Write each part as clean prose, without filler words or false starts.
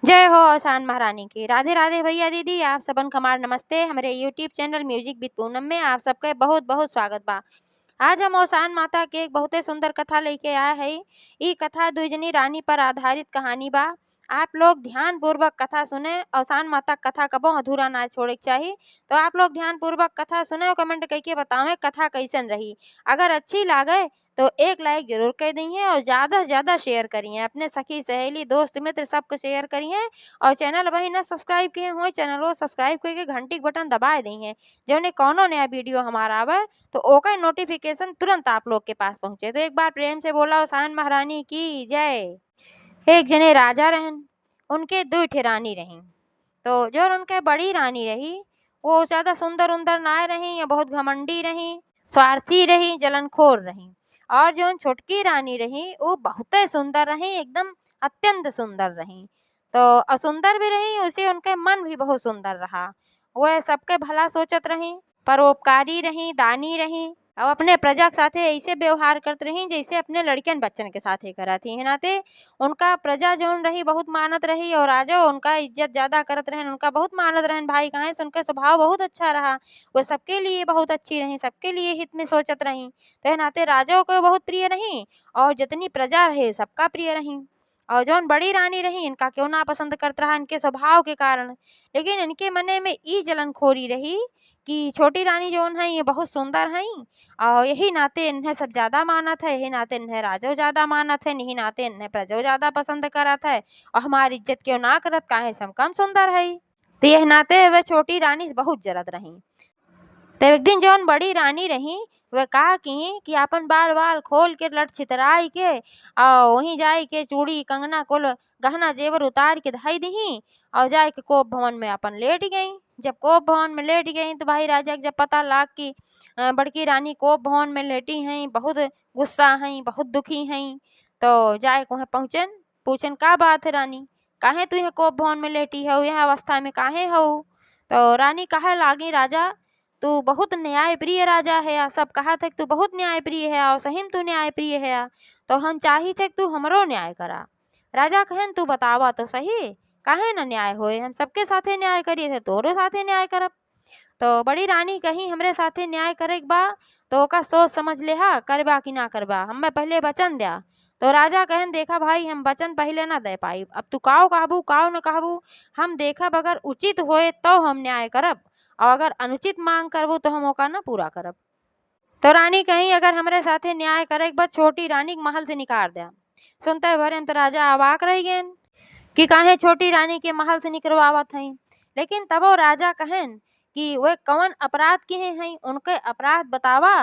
जय हो आसान महारानी की। राधे राधे भैया दीदी, आप सबन खमार नमस्ते। हमारे YouTube channel music with Poonam में आप सबके बहुत बहुत स्वागत बा। आज हम ओसान माता के एक बहुते सुंदर कथा लेके आए है। ई कथा दुजनी रानी पर आधारित कहानी बा। आप लोग ध्यान पूर्वक कथा सुने। ओसान माता कथा कबो अधूरा ना छोड़े के चाहिए। तो आप लोग ध्यान पूर्वक कथा सुने और कमेंट करके बतावें कथा कैसन रही। अगर अच्छी लागे तो एक लाइक जरूर कर दीजिए और ज़्यादा से ज़्यादा शेयर करिए। अपने सखी सहेली दोस्त मित्र सबको शेयर करिए। और चैनल वही ना सब्सक्राइब किए हुए चैनल को सब्सक्राइब करके घंटी के बटन दबाए दीजिए। जौने कौनो नया वीडियो हमारा आवे तो ओका नोटिफिकेशन तुरंत आप लोग के पास पहुंचे। तो एक बार प्रेम से बोला ओसान महारानी की जय। एक जने राजा रहन, उनके दो ठे रानी रही। तो जो उनके बड़ी रानी रही वो ज्यादा सुंदर उंदर ना रही, या बहुत घमंडी रही, स्वार्थी रही, जलनखोर रही। और जो छोटकी रानी रही वो बहुत सुंदर रही, एकदम अत्यंत सुंदर रही। तो सुंदर भी रही, उसे उनके मन भी बहुत सुंदर रहा। वह सबके भला सोचत रही, परोपकारी रही, दानी रही, और अपने प्रजा के साथे ऐसे व्यवहार करत रही जैसे अपने लड़कियन बच्चन के साथे करत ही है नाते। उनका प्रजा जौन रही बहुत मानत रही, और राजा उनका इज्जत ज्यादा करत रहन, उनका बहुत मानत रहन। भाई कहे से उनका स्वभाव बहुत अच्छा रहा। वो सबके लिए बहुत अच्छी रही, सबके लिए हित में सोचत रही। तो है नाते राजा को बहुत प्रिय रही, और जितनी प्रजा रहे सबका प्रिय रही। और जौन बड़ी रानी रही इनका क्यों ना पसंद करत रहा, इनके स्वभाव के कारण। लेकिन इनके मने में ई जलनखोरी रही कि छोटी रानी जौन है ये बहुत सुंदर है, और यही नाते इन्हें सब ज्यादा मानत है, यही नाते इन्हें राजो ज्यादा मानत है, यही नाते इन्हें प्रजो ज्यादा पसंद करत है। और हमारी इज्जत क्यों ना करत, काहे से हम कम सुंदर है। तो यह नाते वह छोटी रानी बहुत जरत रही। तो एक दिन जौन बड़ी रानी रही वह कहा कि अपन बाल बाल खोल के लट छितराई के और वहीं जाए के चूड़ी कंगना कुल गहना जेवर उतार के धई दही, और जाए के कोप भवन में अपन लेट गई। जब कोप भवन में लेट गई तो भाई राजा के जब पता लाग कि बड़की रानी कोप भवन में लेटी हैं, बहुत गुस्सा हैं, बहुत दुखी हैं। तो जाए वहाँ पहुँचन, पूछन का बात है रानी, काहे तू यहाँ कोप भवन में लेटी हो, यह अवस्था में काहे हो। तो रानी कहे लागी राजा तू बहुत न्यायप्रिय राजा है, आ सब कहा थे कि तू बहुत न्यायप्रिय है, और सही में तू न्यायप्रिय है आ। तो हम चाही थे कि तू हमरो न्याय करा। राजा कहन तू बतावा तो सही, काहे न न्याय होए, हम सबके साथे न्याय करिए थे, तोरो साथे न्याय करब। तो बड़ी रानी कही हमरे साथे न्याय करे के बा तो ओका सोच समझ लेहा करबा कि ना करबा, हमें पहले वचन दिया। तो राजा कहन देखा भाई हम वचन पहले ना दे पाई, अब तू काव कहबू काव न कहबू हम देखब, अगर उचित होए तो हम न्याय करब, और अगर अनुचित मांग करबू तो हम ओका ना पूरा करब। तो रानी कही अगर हमरे साथे न्याय करे के बाद छोटी रानी के महल से निकाल दिया। सुनते भरे तो राजा अवाक रह गए कि काहे छोटी रानी के महल से निकलवावत हैं। लेकिन तब वो राजा कहन कि वे कौन अपराध किए हैं, उनके अपराध बतावा।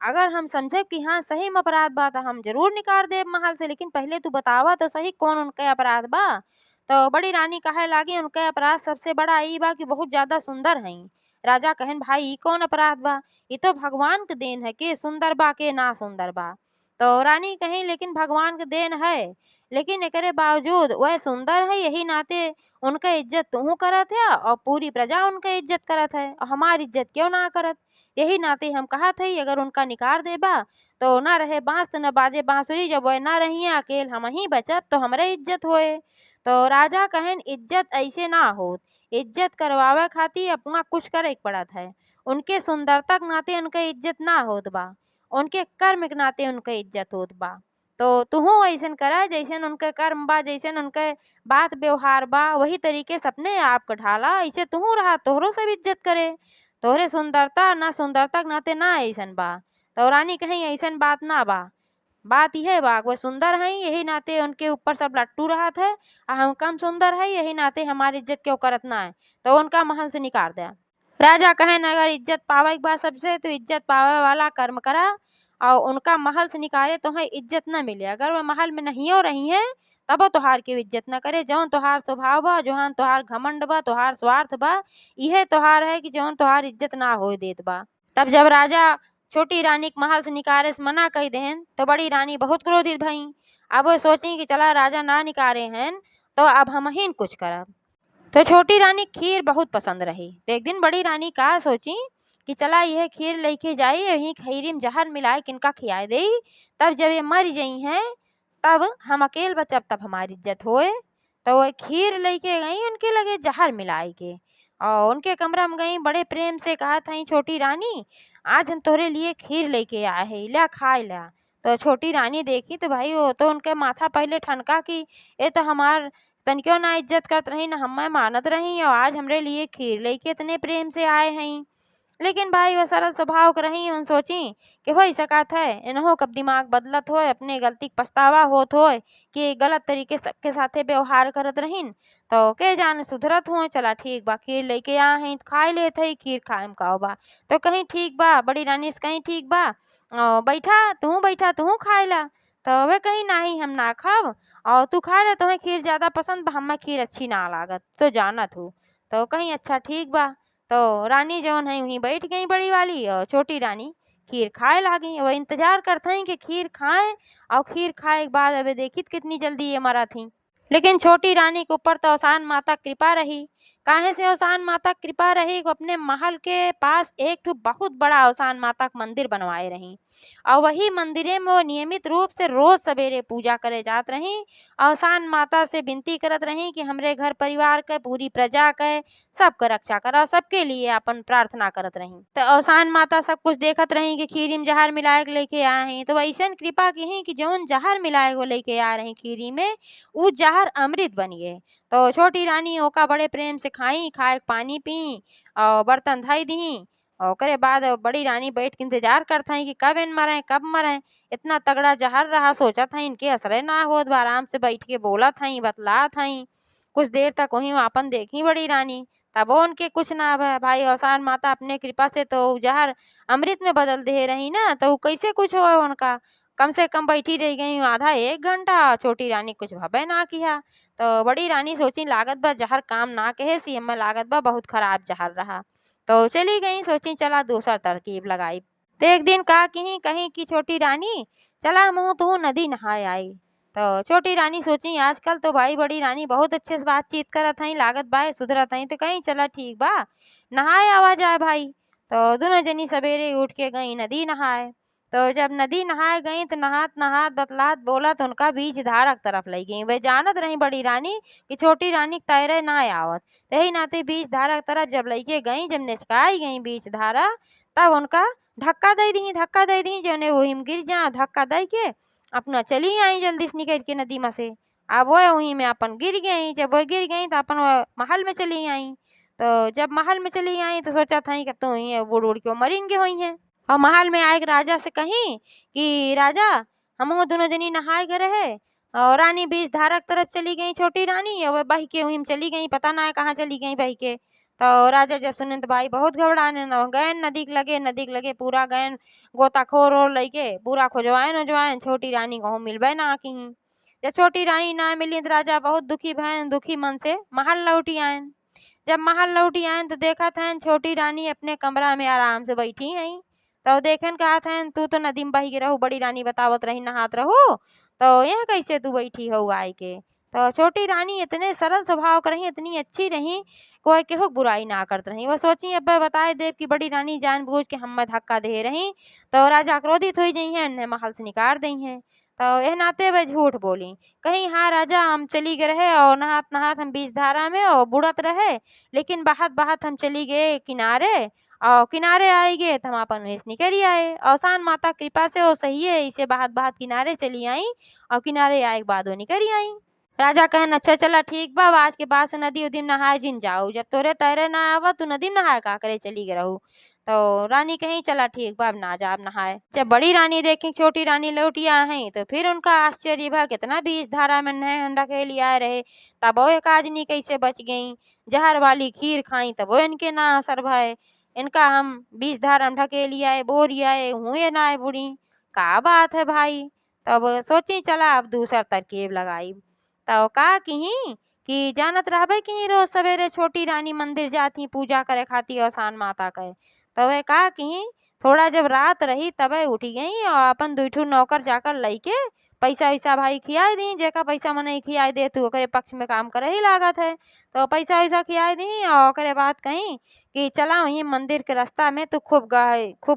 अगर हम समझे कि हाँ सही में अपराध बा तो हम जरूर निकाल देब महल से, लेकिन पहले तू बतावा तो सही कौन उनके अपराध बा। तो बड़ी रानी कहे लागी उनके अपराध सबसे बड़ा ई बा कि बहुत ज्यादा सुंदर हैं। राजा कहन भाई ई कौन अपराध बा, ये तो भगवान के देन है कि सुंदर बा के ना सुंदर बा। तो रानी कही लेकिन भगवान के देन है, लेकिन एकरे बावजूद वह सुंदर है, यही नाते उनका इज्जत तू करत है और पूरी प्रजा उनका इज्जत करत है, और हमारी इज्जत क्यों ना करत। यही नाते हम कहत है अगर उनका निकाल देबा तो ना रहे बांस तो न बाजे बांसुरी, जब वह ना रही अकेल हम ही बचब तो हमरे इज्जत होए। तो राजा कहन इज्जत ऐसे ना हो, इज्जत करवावे खातिर अपना कुछ करे के पड़त है। उनके सुंदरता के नाते उनके इज्जत ना होत बा, उनके कर्म के नाते उनके इज्जत होत बा। तो तुहू ऐसन करा जैसन उनके कर्म बा, जैसन उनके बात व्यवहार बा वही तरीके से अपने आप को ढाला, ऐसे तुहू रहा तोहरो सब इज्जत करे। तोहरे सुंदरता ना सुंदरता के नाते ना ऐसन बा। तो रानी कहीं ऐसन बात ना बा, बात यह बा वो सुंदर है यही नाते उनके ऊपर सब लट्टू रहा है, और हम कम सुंदर है यही नाते हमारी इज्जत क्यों करत ना है। तो उनका महल से निकाल दिया। राजा कहन अगर इज्जत पावे के बाद सबसे तो इज्जत पावे वाला कर्म करा, और उनका महल से निकाले तो है इज्जत न मिले। अगर वह महल में नहीं हो रही है तब तोहार की इज्जत न करे। जौन तोहार स्वभाव बा, जौन तोहार घमंड बा, तोहार स्वार्थ बा, यह तोहार है कि जौन तोहार इज्जत ना हो देत बा। तब जब राजा छोटी रानी के महल से निकाले से मना कही देहन तो बड़ी रानी बहुत क्रोधित भई। अब वो सोची कि चला राजा ना निकाले हैं तो अब हम ही कुछ करब। तो छोटी रानी खीर बहुत पसंद रही। तो एक दिन बड़ी रानी का सोची कि चला यह खीर लेके जाई, यही खीरी में जहर मिलाए किनका खियाए दे, तब जब ये मर गई हैं तब हम अकेल बचब, तब हमारी इज्जत होए। तो वो खीर लेके गई उनके लगे जहर मिलाई के, और उनके कमरा में गई बड़े प्रेम से कहा था छोटी रानी, आज हम तोरे लिए खीर लेके आए हैं, ला खाए ला। तो छोटी रानी देखी तो भाई वो तो उनके माथा पहले ठनका कि ये तो हमार तनिको ना इज्जत करत रही, ना हमें मानत रही, और आज हमरे लिए खीर लेके इतने प्रेम से आए हैं। लेकिन भाई वो सरल स्वभाव के रही, उन सोची कि होई सकत है इनहो कब दिमाग बदलत होय, अपने गलती के पछतावा होत होय कि गलत तरीके सबके साथे व्यवहार करत रहीन, तो के जाने सुधरत होय। चला ठीक बा, खीर लेके आ हई खाए लेत हई, खीर खाएम का बा। तो कहीं ठीक बा, बड़ी रानी से कहीं ठीक बा, बैठा तू खाए ला। तो वे कहीं नहीं हम ना खाब, और तू खा ले, तुम्हें खीर ज्यादा पसंद बा, हमें खीर अच्छी ना लागत तो जानत हूँ। तो कहीं अच्छा ठीक बा। तो रानी जौन है वहीं बैठ गई बड़ी वाली, और छोटी रानी खीर खाए लागी। वो इंतजार करते हैं कि खीर खाएं, और खीर खाए के बाद अबे देखी त कितनी जल्दी ये मरा थी। लेकिन छोटी रानी के ऊपर तो औसान माता की कृपा रही। काहे से औसान माता की कृपा रही, वो अपने महल के पास एक ठो बहुत बड़ा औसान माता का मंदिर बनवाए रही, और वही मंदिरे में वो नियमित रूप से रोज सवेरे पूजा करे जात रही। औसान माता से विनती करत रही कि हमरे घर परिवार के, पूरी प्रजा के, सबके रक्षा करा, सबके लिए अपन प्रार्थना करत रही। तो औसान माता सब कुछ देखत रही कि खीरी में जहर मिलाए के लेके आए हैं, तो वैसन कृपा की कि जौन जहर मिलाए वो लेके आ रही खीरी में, उ जहर अमृत बन गए। तो छोटी रानी ओका बड़े प्रेम से खाई, खाए के पानी पी, और बर्तन धई दी। और ओकरे बाद बड़ी रानी बैठ के इंतजार करत हई कि कब इन मरे कब मरे। इतना तगड़ा जहर रहा, सोचत हई इनके असरे ना होत बा, आराम से बैठ के बोलत हई, बतलात हई। कुछ देर तक वहीं आपन देखी बड़ी रानी, तबो उनके कुछ ना भय। भाई औसान माता अपने कृपा से तो उ जहर अमृत में बदल दे रही ना, तो उ कैसे कुछ होए उनका। कम से कम बैठी रह गई आधा एक घंटा, छोटी रानी कुछ भबे ना किया। तो बड़ी रानी सोची लागत बा जहर काम ना कहे सी, हमें लागत बा बहुत खराब जहर रहा। तो चली गई, सोची चला दूसर तरकीब लगाई। तो एक दिन का कहीं कहीं की छोटी रानी, चला मुँह तू नदी नहाए आई। तो छोटी रानी सोची आजकल तो भाई बड़ी रानी बहुत अच्छे से बातचीत करत हई, लागत बा सुधरत हई, तो कहीं चला ठीक बा नहाए आवा जाए भाई। तो दोनों जनी सवेरे उठ के गई नदी नहाए। तो जब नदी नहाए गई तो नहात नहात बतलात बोलत उनका बीच धारा की तरफ ले गई। वे जानत रही बड़ी रानी कि छोटी रानी के तैरे ना आवत, यही नाते बीच धारा की तरफ जब लेके गई, जब निचकाई गई बीच धारा, तब उनका धक्का दे दी जौने वही में गिर जा। धक्का दे के अपना चली आई जल्दी से निकल के नदी में से। अब वो वहीं में अपन गिर गई, जब वो गिर गई तो अपन वो महल में चली आई। तो जब महल में चली आई तो सोचा था कि अब तो वहीं बूढ़ उड़ के मरेंगे हुई हैं। और महल में आए के राजा से कहीं कि राजा हम दोनों जनी नहाए गए रहे, और रानी बीच धारा की तरफ चली गई छोटी रानी, और वह बह के वहीं में चली गई, पता ना है कहाँ चली गई बह के। तो राजा जब सुने तो भाई बहुत घबराने न गए, नदी के लगे पूरा गए गोताखोर और लइके पूरा खोजवाएन छोटी रानी कहूँ मिलबे ना कहीं। जब छोटी रानी ना मिली तो राजा बहुत दुखी भयन, दुखी मन से महल लौटी आयन। जब महल लौटी आयन तो देखा था छोटी रानी अपने कमरा में आराम से बैठी है। तो देखन कहा था तू तो नदी में बही के रहू, बड़ी रानी बतावत रही नहात रहू, तो यहाँ कैसे तू बैठी हो आए के। तो छोटी रानी इतने सरल स्वभाव कर रही, इतनी अच्छी रही, कोई केहू बुराई ना करत रही। वह सोची अब बताए देव की बड़ी रानी जानबूझ के हम धक्का दे रही, तो राजा क्रोधित हो जाइ हैं, उन्हें महल से निकाल दी हैं। तो यह नाते वह झूठ बोली, कहीं हाँ राजा हम चली गए रहे, और नहात नहात हम बीच धारा में और बुड़त रहे, लेकिन बहत बहत हम चली गए किनारे, और किनारे आई गए तो हम अपन वेश निकल आए। औसान माता कृपा से वो सही है, इसे बहत बहत किनारे चली आई, और किनारे आए के बाद वो निकल आई। राजा कहन अच्छा चला ठीक बा, आज के बाद से नदी उदी में नहाए जिन जाऊ, जब तोरे तैरे ना आवा तू नदी में नहाए का करे चली गए रहू। तो रानी कहीं चला ठीक बा अब ना जा अब नहाए। जब बड़ी रानी देखी छोटी रानी लौटिया है तो फिर उनका आश्चर्य भा, कितना बीच धारा में नहे अंडा के लिए आए रहे, तब वो एक आदमी कैसे बच गई। जहर वाली खीर खाई तब वो इनके ना असर भय, इनका हम बीच धारा में ढकेली आए बोरी आए हुए ना आए बुढ़ी, का बात है भाई। तब सोची चला अब दूसर तरकीब लगाई। तो का कहीं कि जानत रहबे कि रोज सवेरे छोटी रानी मंदिर जाती पूजा करे खाती औसान माता के। तो वे का कहीं थोड़ा जब रात रही तबे उठी गई, और अपन दुठू नौकर जाकर लइके पैसा वैसा भाई खियाई दी, जेका पैसा मने खियाई दे तू ओकरे पक्ष में काम करे ही लागत है। तो पैसा वैसा खियाई दी, और ओकरे बाद कहीं कि चला वहीं मंदिर के रास्ता में तो खूब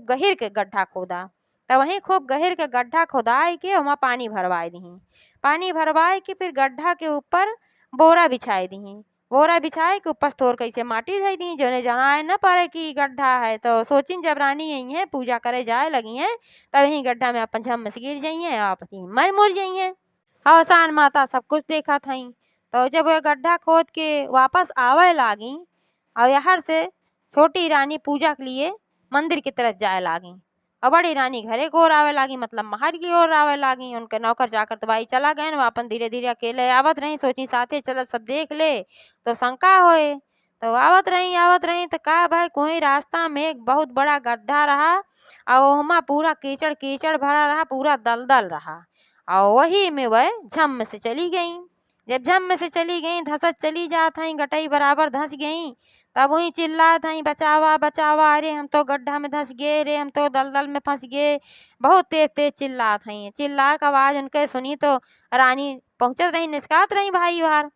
गहीर के गड्ढा खोदा। तो वहीं खूब गहीर के गड्ढा खोदाई के वहाँ पानी भरवाई दी। पानी भरवाए के फिर गड्ढा के ऊपर बोरा बिछाए दीं। बोरा बिछाए के ऊपर थोर कइसे माटी धई दीं, जौने जनाए न पारे कि गड्ढा है। तो सोचिन जब रानी अइहें पूजा करे जाए लगी हैं, तब यहीं गड्ढा में अपन झम से गिर जइहें और आपती मर मुर जइहें। अवसान माता सब कुछ देखत हईं। तो जब वह गड्ढा खोद के वापस आवे लागी और यहर से छोटी रानी पूजा के लिए मंदिर की तरफ जाए लागी और बड़ी रानी घरे को ओर आवे लागी, मतलब महल की ओर आवे लागी। उनके नौकर चाकर तो भाई चला गए, वो अपन धीरे धीरे अकेले आवत रही। सोची साथे चलत सब देख ले तो शंका होए। तो आवत रही तो का भाई कोई रास्ता में एक बहुत बड़ा गड्ढा रहा और ओहमा पूरा कीचड़ कीचड़ भरा रहा, पूरा दलदल रहा। और वही में वह झम से चली गई। जब झम से चली गई, धसत चली जात हई, गटई बराबर धंस गई। तब वही चिल्लात हई, बचावा बचावा, अरे हम तो गड्ढा में धंस गए रे, हम तो दलदल में फंस गए। बहुत तेज तेज चिल्लात हई। चिल्ला के आवाज उनके सुनी तो रानी पहुंचत रही, निस्कात रही भाई बाहर।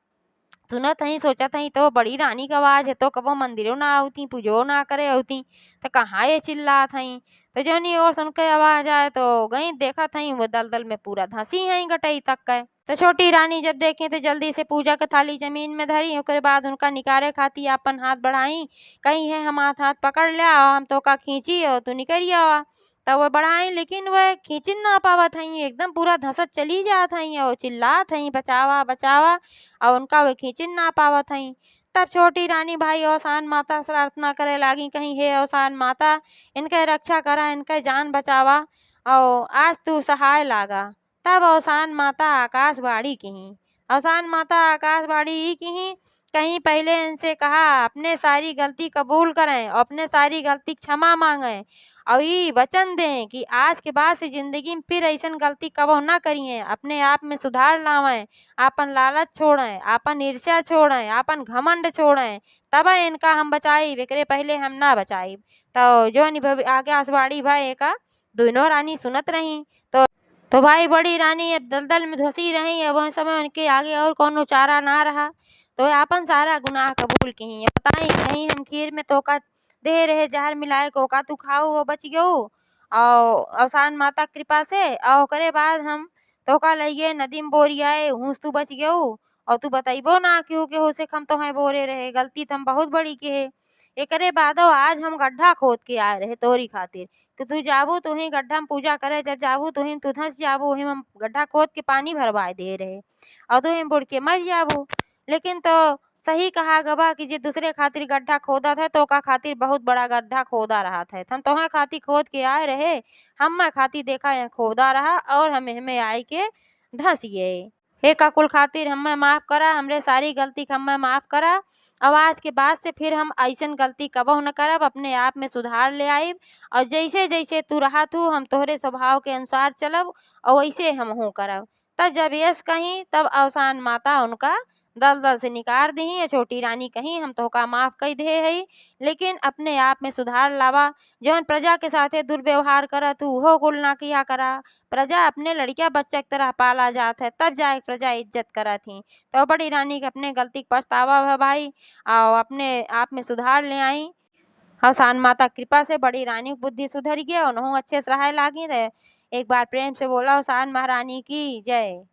सुनत हई सोचत हई तो बड़ी रानी का आवाज है, तो कबो मंदिरों ना आवती, पूजो ना करे आवती, तो कहाँ ये चिल्लात हई। तो जौनी ओर सुन के आवाज आए तो गई, देखत हई वो दलदल में पूरा धंसी हई गटई तक के। तो छोटी रानी जब देखे तो जल्दी से पूजा के थाली जमीन में धरी, ओकरे बाद उनका निकारे खाती अपन हाथ बढ़ाई। कही है हम हाथ पकड़ लिया और हम तो का खींची और तू निकरिया हुआ। तब वो बढ़ाई लेकिन वह खींचिन ना पावत हई, एकदम पूरा धंसत चली जात हई और चिल्लात हई बचावा बचावा, और उनका वे खींचिन ना पावत हई। तब छोटी रानी भाई अवसान माता से प्रार्थना करे लागी, कहीं हे अवसान माता इनके रक्षा करा, इनके जान बचावा और आज तू सहाय लागा। तब अवसान माता आकाशवाणी की। अवसान माता आकाशवाणी ही की, कहीं पहले इनसे कहा अपने सारी गलती कबूल करें और अपने सारी गलती क्षमा मांगें और ये वचन दें कि आज के बाद से जिंदगी में फिर ऐसन गलती कबो ना करिए, अपने आप में सुधार लावें, आपन लालच छोड़ें, आपन ईर्ष्या छोड़ें, आपन घमंड छोड़ें, तब इनका हम बचाई, एकरे पहले हम ना बचाई। तो जो आगे आसवाड़ी भाई का दोनों रानी सुनत रही। तो भाई बड़ी रानी अब दलदल में धंसी रही। अब वह समय उनके आगे और कौनो चारा ना रहा, तो आपन सारा गुनाह कबूल की। बताई कहीं हम खीर में तोका दे रहे जहर मिलाए को का तू खाऊ वो बच गयो और अवसान माता कृपा से, और ओकरे बाद हम तोका लइगे नदी में बोरियाए हूस तू बच गयो और तू बताइबो ना केहू केहू से हम तो बोरे रहे, गलती तो हम बहुत बड़ी के है। एकरे बादो आज हम गड्ढा खोद के आए रहे तोरी खातिर कि तू जाबू तुही गड्ढा में पूजा करे, जब जाबू तुही तू धंस जाबू, वही हम गड्ढा खोद के पानी भरवाए दे रहे और तुही बुड़ के मर जाबू। लेकिन तो सही कहा गवा कि जे दूसरे खातिर गड्ढा खोदा था तो ओका खातिर बहुत बड़ा गड्ढा खोदा रहा था। हम तोहे खातिर खोद के आए रहे, हम खातिर देखा यहाँ खोदा रहा और हमें हमें आए के धंस गए। हे का कुल खातिर हमें माफ करा, हमरे सारी गलती हमें माफ करा। अब आज के बाद से फिर हम ऐसन गलती कबहू न करब, अपने आप में सुधार ले आइब और जैसे जैसे तू रहत हू हम तोहरे स्वभाव के अनुसार चलब और वैसे हमहू करब। तब जब यस कहीं तब अवसान माता उनका दलदल से निकाल दही और छोटी रानी कहीं हम तोहका माफ कई दे हई, लेकिन अपने आप में सुधार लावा। जौन प्रजा के साथे दुर्व्यवहार करत हू हो कुल ना किया करा। प्रजा अपने लड़किया बच्चा की तरह पाला जात है, तब जाए प्रजा इज्जत करत ही। तो बड़ी रानी के अपने गलती का पछतावा है भाई और अपने आप में सुधार ले आई। अवसान माता कृपा से बड़ी रानी की बुद्धि सुधर गई, उन्होंने अच्छे से रहे लागी रहे। एक बार प्रेम से बोला अवसान महारानी की जय।